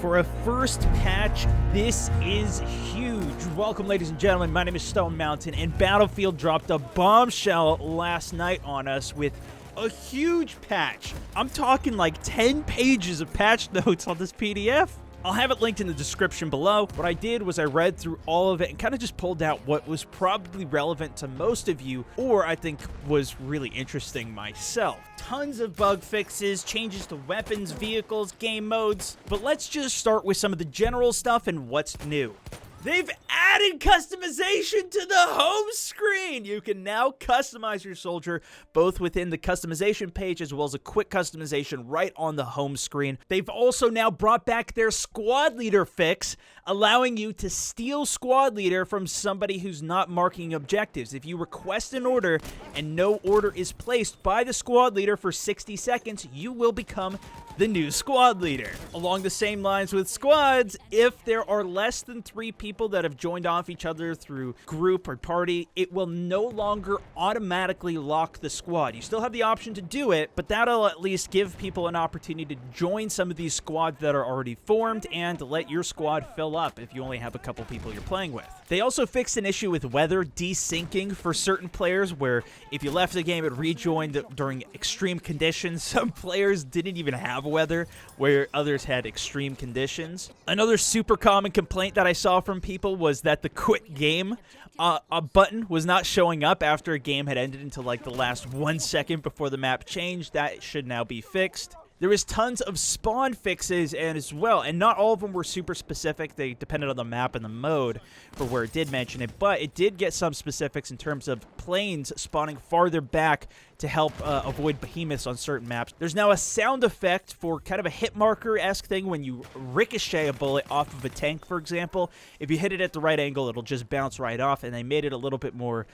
For a first patch, this is huge. Welcome, ladies and gentlemen. My name is SwagMountain, and Battlefield dropped a bombshell last night on us with a huge patch. I'm talking like 10 pages of patch notes on this PDF. I'll have it linked in the description below. What I did was I read through all of it and kind of just pulled out what was probably relevant to most of you, or I think was really interesting myself. Tons of bug fixes, changes to weapons, vehicles, game modes. But let's just start with some of the general stuff and what's new. They've added customization to the home screen. You can now customize your soldier both within the customization page as well as a quick customization right on the home screen. They've also now brought back their squad leader fix, allowing you to steal squad leader from somebody who's not marking objectives. If you request an order and no order is placed by the squad leader for 60 seconds, you will become the new squad leader. Along the same lines with squads, if there are less than 3 people that have joined off each other through group or party, it will no longer automatically lock the squad. You still have the option to do it, but that'll at least give people an opportunity to join some of these squads that are already formed and to let your squad fill up if you only have a couple people you're playing with. They also fixed an issue with weather desyncing for certain players, where if you left the game, it rejoined during extreme conditions. Some players didn't even have weather, where others had extreme conditions. Another super common complaint that I saw from people was that the quit game a button was not showing up after a game had ended until like the last 1 second before the map changed. That should now be fixed. There was tons of spawn fixes as well, and not all of them were super specific. They depended on the map and the mode for where it did mention it, but it did get some specifics in terms of planes spawning farther back to help avoid behemoths on certain maps. There's now a sound effect for kind of a hit marker-esque thing when you ricochet a bullet off of a tank, for example. If you hit it at the right angle, it'll just bounce right off, and they made it a little bit more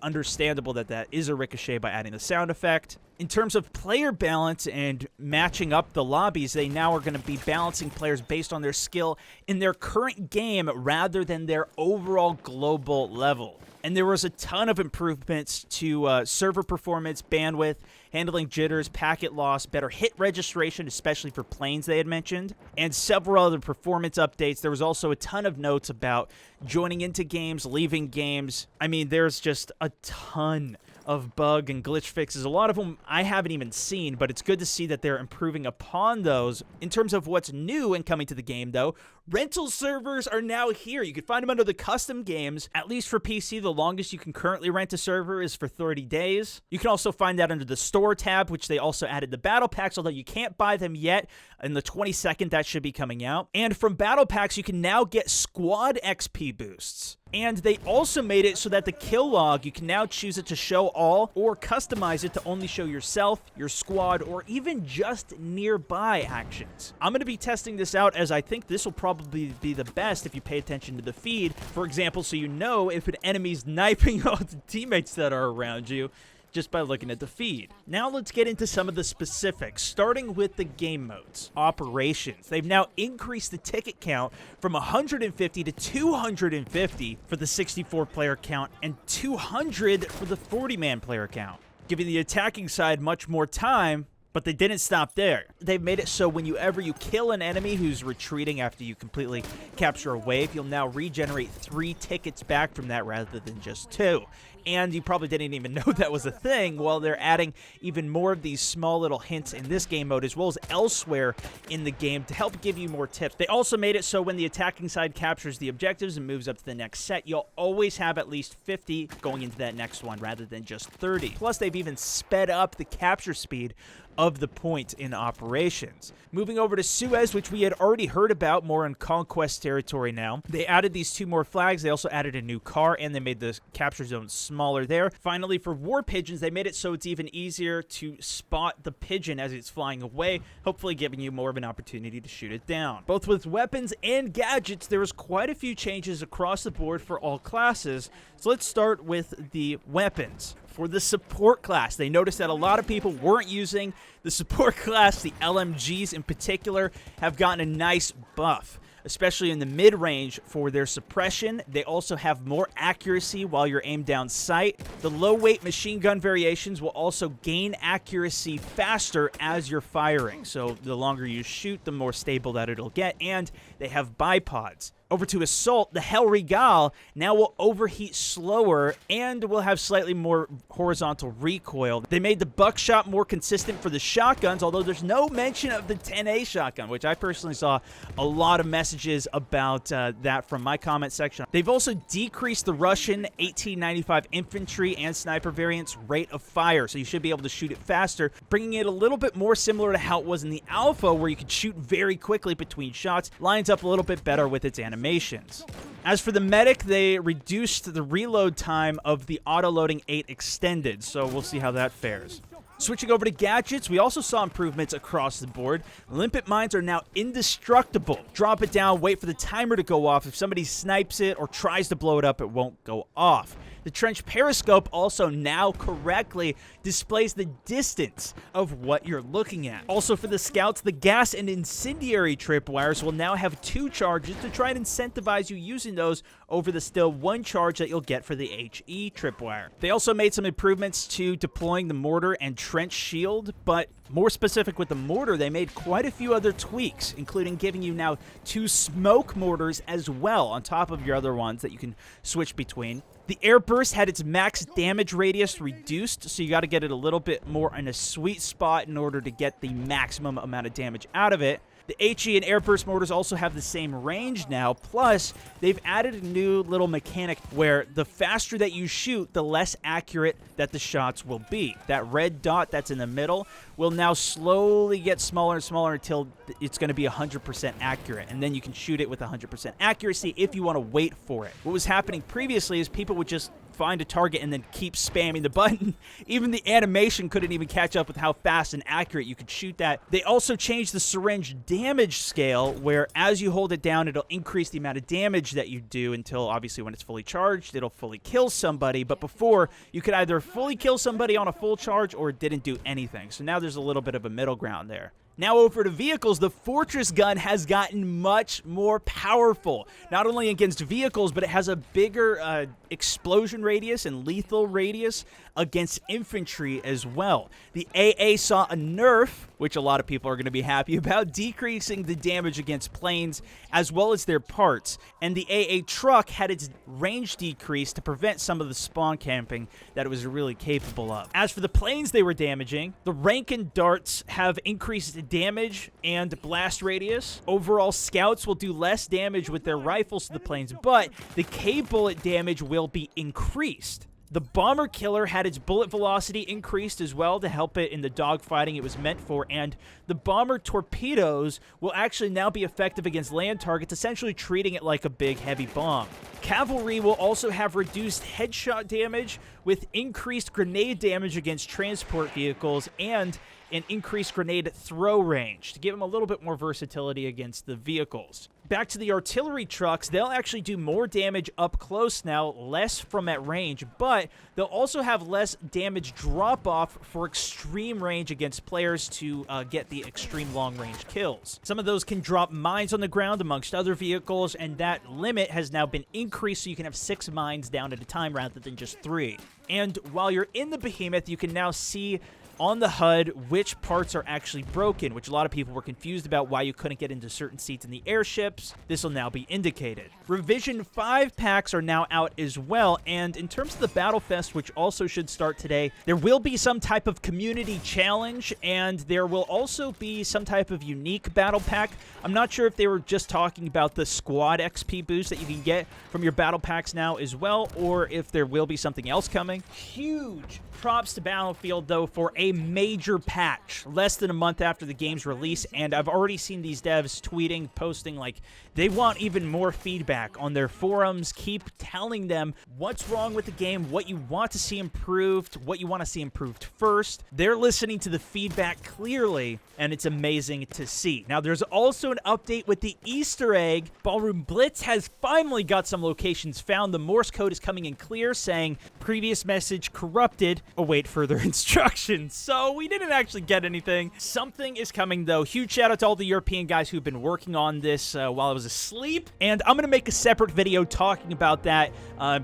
understandable that that is a ricochet by adding the sound effect. In terms of player balance and matching up the lobbies, they now are going to be balancing players based on their skill in their current game rather than their overall global level. And there was a ton of improvements to server performance, bandwidth, handling jitters, packet loss, better hit registration, especially for planes they had mentioned, and several other performance updates. There was also a ton of notes about joining into games, leaving games. I mean, there's just a ton of bug and glitch fixes. A lot of them I haven't even seen, but it's good to see that they're improving upon those. In terms of what's new and coming to the game, though, rental servers are now here. You can find them under the custom games. At least for PC, the longest you can currently rent a server is for 30 days. You can also find that under the store tab, which they also added the battle packs, although you can't buy them yet. In the 22nd, that should be coming out. And from battle packs, you can now get squad XP boosts. And they also made it so that the kill log, you can now choose it to show all or customize it to only show yourself, your squad, or even just nearby actions. I'm going to be testing this out, as I think this will probably be the best if you pay attention to the feed. For example, so you know if an enemy's sniping all the teammates that are around you, just by looking at the feed. Now let's get into some of the specifics, starting with the game modes. Operations. They've now increased the ticket count from 150 to 250 for the 64-player count and 200 for the 40-man player count, giving the attacking side much more time. But they didn't stop there. They've made it so whenever you kill an enemy who's retreating after you completely capture a wave, you'll now regenerate 3 tickets back from that rather than just 2. And you probably didn't even know that was a thing. Well, they're adding even more of these small little hints in this game mode as well as elsewhere in the game to help give you more tips. They also made it so when the attacking side captures the objectives and moves up to the next set, you'll always have at least 50 going into that next one rather than just 30. Plus, they've even sped up the capture speed of the point in operations. Moving over to Suez, which we had already heard about more in Conquest territory now. They added these 2 more flags. They also added a new car, and they made the capture zone smaller there. Finally, for war pigeons, they made it so it's even easier to spot the pigeon as it's flying away, hopefully giving you more of an opportunity to shoot it down. Both with weapons and gadgets, there was quite a few changes across the board for all classes. So let's start with the weapons. For the support class, they noticed that a lot of people weren't using the support class. The LMGs in particular have gotten a nice buff. especially in the mid-range for their suppression. They also have more accuracy while you're aimed down sight. The low-weight machine gun variations will also gain accuracy faster as you're firing. So the longer you shoot, the more stable that it'll get. And they have bipods. Over to Assault, the Hell Regal now will overheat slower and will have slightly more horizontal recoil. They made the buckshot more consistent for the shotguns, although there's no mention of the 10A shotgun, which I personally saw a lot of messages about that from my comment section. They've also decreased the Russian 1895 infantry and sniper variants rate of fire, so you should be able to shoot it faster, bringing it a little bit more similar to how it was in the Alpha, where you could shoot very quickly between shots. Lines up a little bit better with its animations. As for the medic, they reduced the reload time of the auto-loading 8 extended, so we'll see how that fares. Switching over to gadgets, we also saw improvements across the board. Limpet mines are now indestructible. Drop it down, wait for the timer to go off. If somebody snipes it or tries to blow it up, it won't go off. The trench periscope also now correctly displays the distance of what you're looking at. Also for the scouts, the gas and incendiary tripwires will now have 2 charges to try and incentivize you using those over the still 1 charge that you'll get for the HE tripwire. They also made some improvements to deploying the mortar and trench shield, but more specific with the mortar, they made quite a few other tweaks, including giving you now 2 smoke mortars as well on top of your other ones that you can switch between. The air burst had its max damage radius reduced, so you got to get it a little bit more in a sweet spot in order to get the maximum amount of damage out of it. The HE and air burst mortars also have the same range now, plus they've added a new little mechanic where the faster that you shoot, the less accurate that the shots will be. That red dot that's in the middle will now slowly get smaller and smaller until it's going to be 100% accurate, and then you can shoot it with 100% accuracy if you want to wait for it. What was happening previously is people would just find a target and then keep spamming the button. Even the animation couldn't even catch up with how fast and accurate you could shoot that. They also changed the syringe damage scale, where as you hold it down, it'll increase the amount of damage that you do until, obviously, when it's fully charged, it'll fully kill somebody. But before, you could either fully kill somebody on a full charge or it didn't do anything. So now there's a little bit of a middle ground there. Now over to vehicles, the Fortress gun has gotten much more powerful. Not only against vehicles, but it has a bigger explosion radius and lethal radius against infantry as well. The AA saw a nerf, which a lot of people are going to be happy about, decreasing the damage against planes as well as their parts. And the AA truck had its range decreased to prevent some of the spawn camping that it was really capable of. As for the planes they were damaging, the Rankin darts have increased damage and blast radius. Overall, scouts will do less damage with their rifles to the planes, but the K-bullet damage will be increased. The Bomber Killer had its bullet velocity increased as well to help it in the dogfighting it was meant for, and the Bomber Torpedoes will actually now be effective against land targets, essentially treating it like a big heavy bomb. Cavalry will also have reduced headshot damage with increased grenade damage against transport vehicles and an increased grenade throw range to give them a little bit more versatility against the vehicles. Back to the artillery trucks, they'll actually do more damage up close now, less from at range, but they'll also have less damage drop-off for extreme range against players to get the extreme long-range kills. Some of those can drop mines on the ground amongst other vehicles, and that limit has now been increased so you can have 6 mines down at a time rather than just 3. And while you're in the Behemoth, you can now see on the HUD which parts are actually broken, which a lot of people were confused about why you couldn't get into certain seats in the airships. This will now be indicated. Revision 5 packs are now out as well, and in terms of the Battle Fest, which also should start today, there will be some type of community challenge, and there will also be some type of unique battle pack. I'm not sure if they were just talking about the squad XP boost that you can get from your battle packs now as well, or if there will be something else coming. Huge props to Battlefield, though, for a major patch less than a month after the game's release, and I've already seen these devs tweeting, posting like they want even more feedback on their forums. Keep telling them what's wrong with the game, what you want to see improved, what you want to see improved first. They're listening to the feedback clearly, and it's amazing to see. Now, there's also an update with the Easter egg. Ballroom Blitz has finally got some locations found. The Morse code is coming in clear, saying previous message corrupted, await further instructions. So we didn't actually get anything. Something is coming, though. Huge shout out to all the European guys who've been working on this while I was asleep. And I'm going to make a separate video talking about that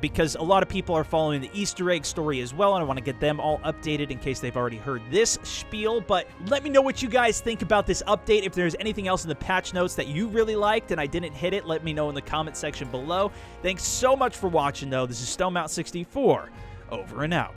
because a lot of people are following the Easter egg story as well, and I want to get them all updated in case they've already heard this spiel. But let me know what you guys think about this update. If there's anything else in the patch notes that you really liked and I didn't hit it, let me know in the comment section below. Thanks so much for watching, though. This is SwagMountain 64, over and out.